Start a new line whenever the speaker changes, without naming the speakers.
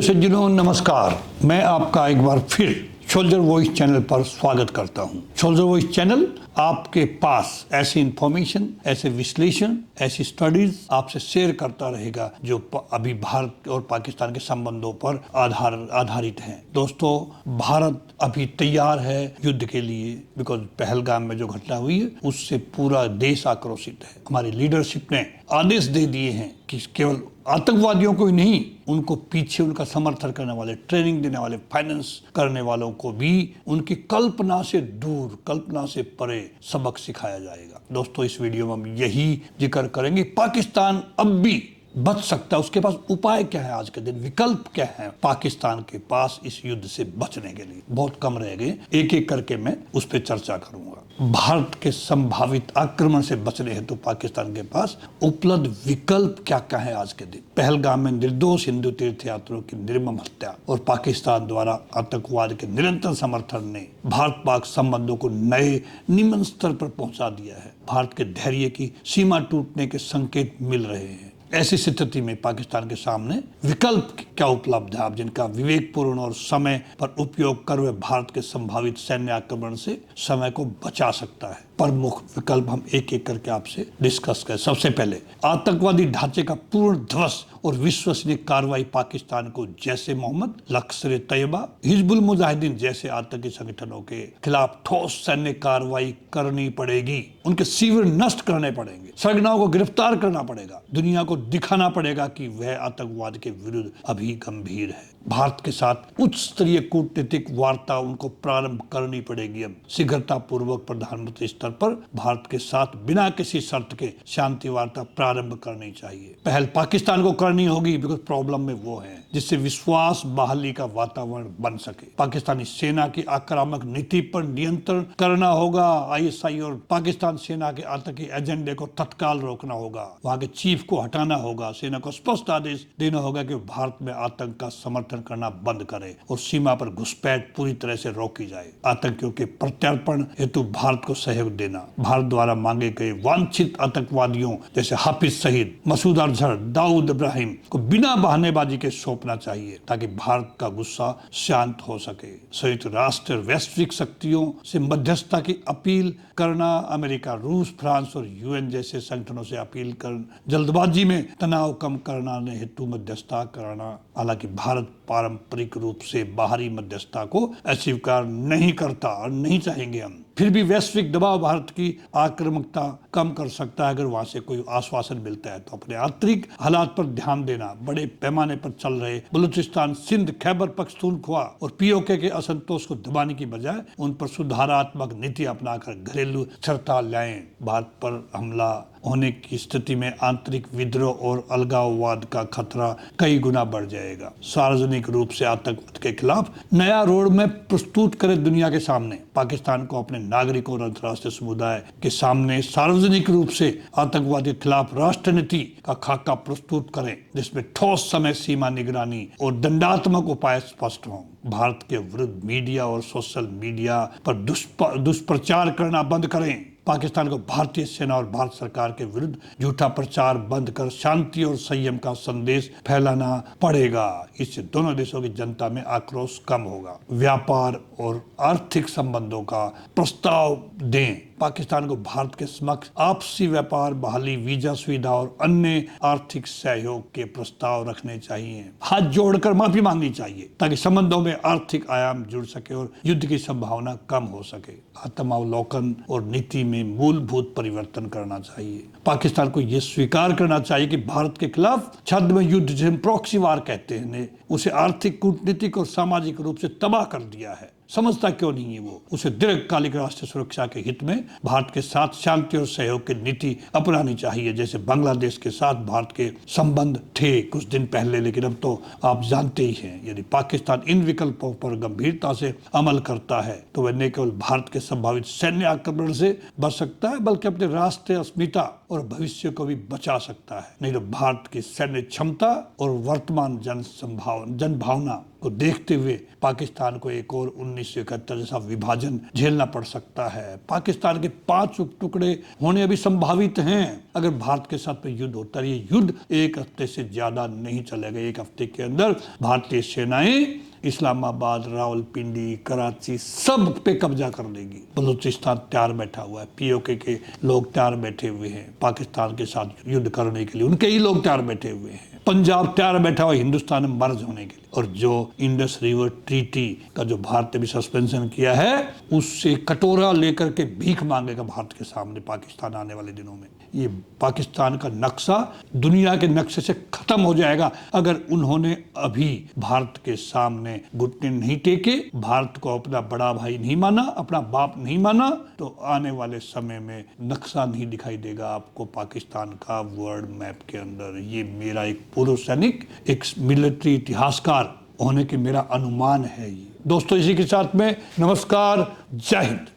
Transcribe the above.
सज्जनों नमस्कार। मैं आपका एक बार फिर सोल्जर वॉइस चैनल पर स्वागत करता हूं। सोल्जर वॉइस चैनल आपके पास ऐसी इंफॉर्मेशन, ऐसे विश्लेषण, ऐसी स्टडीज आपसे शेयर करता रहेगा जो अभी भारत और पाकिस्तान के संबंधों पर आधारित हैं। दोस्तों, भारत अभी तैयार है युद्ध के लिए, बिकॉज पहलगाम में जो घटना हुई है उससे पूरा देश आक्रोशित है। हमारी लीडरशिप ने आदेश दे दिए हैं कि केवल आतंकवादियों को ही नहीं, उनको पीछे उनका समर्थन करने वाले, ट्रेनिंग देने वाले, फाइनेंस करने वालों को भी उनकी कल्पना से दूर, कल्पना से परे सबक सिखाया जाएगा। दोस्तों, इस वीडियो में हम यही जिक्र करेंगे। पाकिस्तान अब भी बच सकता है, उसके पास उपाय क्या है, आज के दिन विकल्प क्या है पाकिस्तान के पास इस युद्ध से बचने के लिए। बहुत कम रह गए, एक एक करके मैं उस पर चर्चा करूंगा। भारत के संभावित आक्रमण से बचने हेतु पाकिस्तान के पास उपलब्ध विकल्प क्या क्या है आज के दिन। पहलगाम में निर्दोष हिंदू तीर्थयात्रियों की निर्मम हत्या और पाकिस्तान द्वारा आतंकवाद के निरंतर समर्थन ने भारत पाक संबंधों को नए निम्न स्तर पर पहुंचा दिया है। भारत के धैर्य की सीमा टूटने के संकेत मिल रहे हैं। ऐसी स्थिति में पाकिस्तान के सामने विकल्प क्या उपलब्ध है, आप जिनका विवेकपूर्ण और समय पर उपयोग कर वे भारत के संभावित सैन्य आक्रमण से समय को बचा सकता है। प्रमुख विकल्प हम एक एक करके आपसे डिस्कस करें। सबसे पहले, आतंकवादी ढांचे का पूर्ण ध्वस्त और विश्वसनीय कार्रवाई। पाकिस्तान को जैसे मोहम्मद, लश्कर तैयबा, हिजबुल मुजाहिदीन जैसे आतंकी संगठनों के खिलाफ ठोस सैन्य कार्रवाई करनी पड़ेगी। उनके शिविर नष्ट करने पड़ेंगे, सरगनाओं को गिरफ्तार करना पड़ेगा, दुनिया को दिखाना पड़ेगा कि वह आतंकवाद के विरुद्ध अभी गंभीर है। भारत के साथ उच्च स्तरीय कूटनीतिक वार्ता उनको प्रारंभ करनी पड़ेगी। अब शीघ्रता पूर्वक प्रधानमंत्री स्तर पर भारत के साथ बिना किसी शर्त के शांति वार्ता प्रारंभ करनी चाहिए। पहल पाकिस्तान को करनी होगी, बिकॉज प्रॉब्लम में वो है, जिससे विश्वास बहाली का वातावरण बन सके। पाकिस्तानी सेना की आक्रामक नीति पर नियंत्रण करना होगा। ISI और पाकिस्तान सेना के आतंकी एजेंडे को तत्काल रोकना होगा। वहां के चीफ को हटाना होगा। सेना को स्पष्ट आदेश देना होगा कि भारत में आतंक का समर्थन करना बंद करे और सीमा पर घुसपैठ पूरी तरह से रोकी जाए। आतंकियों के प्रत्यार्पण हेतु भारत को सहयोग देना। भारत द्वारा मांगे गए वांछित आतंकवादियों जैसे हाफिज सईद, मसूद अजहर, दाऊद इब्राहिम को बिना बहानेबाजी के सौंपना चाहिए, ताकि भारत का गुस्सा शांत हो सके। संयुक्त राष्ट्र वैश्विक शक्तियों से मध्यस्थता की अपील करना। अमेरिका, रूस, फ्रांस और UN जैसे संगठनों से अपील कर जल्दबाजी में तनाव कम करना हेतु मध्यस्थता करना। हालांकि भारत पारंपरिक रूप से बाहरी मध्यस्थता को अस्वीकार नहीं करता और नहीं चाहेंगे हम, फिर भी वैश्विक दबाव भारत की आक्रामकता कम कर सकता है अगर वहां से कोई आश्वासन मिलता है। तो अपने आंतरिक हालात पर ध्यान देना। बड़े पैमाने पर चल रहे बलूचिस्तान, सिंध, खैबर पख्तूनख्वा और POK के असंतोष को दबाने की बजाय उन पर सुधारात्मक नीति अपनाकर घरेलू स्थिरता लाएं। भारत पर हमला होने की स्थिति में आंतरिक विद्रोह और अलगाववाद का खतरा कई गुना बढ़ जाएगा। सार्वजनिक रूप से आतंकवाद के खिलाफ नया रोड मैप प्रस्तुत करे दुनिया के सामने। पाकिस्तान को अपने नागरिकों और अंतर्राष्ट्रीय समुदाय के सामने सार्वजनिक रूप से आतंकवाद के खिलाफ राष्ट्र नीति का खाका प्रस्तुत करें, जिसमें ठोस समय सीमा निगरानी और दंडात्मक उपाय स्पष्ट हों। भारत के विरुद्ध मीडिया और सोशल मीडिया पर दुष्प्रचार करना बंद करें। पाकिस्तान को भारतीय सेना और भारत सरकार के विरुद्ध झूठा प्रचार बंद कर शांति और संयम का संदेश फैलाना पड़ेगा। इससे दोनों देशों की जनता में आक्रोश कम होगा। व्यापार और आर्थिक संबंधों का प्रस्ताव दें। पाकिस्तान को भारत के समक्ष आपसी व्यापार बहाली, वीजा सुविधा और अन्य आर्थिक सहयोग के प्रस्ताव रखने चाहिए। हाथ जोड़कर माफी मांगनी चाहिए, ताकि संबंधों में आर्थिक आयाम जुड़ सके और युद्ध की संभावना कम हो सके। आत्मावलोकन और नीति में मूलभूत परिवर्तन करना चाहिए। पाकिस्तान को यह स्वीकार करना चाहिए कि भारत के खिलाफ छद्म युद्ध, जिसे हम प्रॉक्सी वार कहते हैं, ने उसे आर्थिक, कूटनीतिक और सामाजिक रूप से तबाह कर दिया है। समझता क्यों नहीं है वो? उसे दीर्घकालिक राष्ट्रीय सुरक्षा के हित में भारत के साथ शांति और सहयोग की नीति अपनानी चाहिए। जैसे बांग्लादेश के साथ भारत के संबंध थे कुछ दिन पहले, लेकिन अब तो आप जानते ही हैं। यदि पाकिस्तान इन विकल्पों पर गंभीरता से अमल करता है तो वह न केवल भारत के संभावित सैन्य आक्रमण से बच सकता है, बल्कि अपने राष्ट्रीय अस्मिता और भविष्य को भी बचा सकता है। नहीं तो भारत की सैन्य क्षमता और वर्तमान जन भावना को देखते हुए पाकिस्तान को एक और 1971 जैसा विभाजन झेलना पड़ सकता है। पाकिस्तान के 5 टुकड़े होने अभी संभावित हैं अगर भारत के साथ में युद्ध होता है। ये युद्ध एक हफ्ते से ज्यादा नहीं चलेगा। एक हफ्ते के अंदर भारतीय सेनाएं इस्लामाबाद, रावलपिंडी, कराची सब पे कब्जा कर लेगी। बलूचिस्तान तैयार बैठा हुआ है, पीओके के लोग तैयार बैठे हुए हैं पाकिस्तान के साथ युद्ध करने के लिए, उनके ही लोग तैयार बैठे हुए हैं। पंजाब तैयार बैठा हुआ हिंदुस्तान में मर्ज होने के लिए। और जो इंडस रिवर ट्रीटी का जो भारत ने भी सस्पेंशन किया है, उससे कटोरा लेकर के भीख मांगेगा भारत के सामने पाकिस्तान आने वाले दिनों में। ये पाकिस्तान का नक्शा दुनिया के नक्शे से खत्म हो जाएगा अगर उन्होंने अभी भारत के सामने घुटने नहीं टेके, भारत को अपना बड़ा भाई नहीं माना, अपना बाप नहीं माना, तो आने वाले समय में नक्शा नहीं दिखाई देगा आपको पाकिस्तान का वर्ल्ड मैप के अंदर। ये मेरा एक पूर्व सैनिक, एक मिलिट्री इतिहासकार होने के मेरा अनुमान है। दोस्तों, इसी के साथ में नमस्कार, जय हिंद।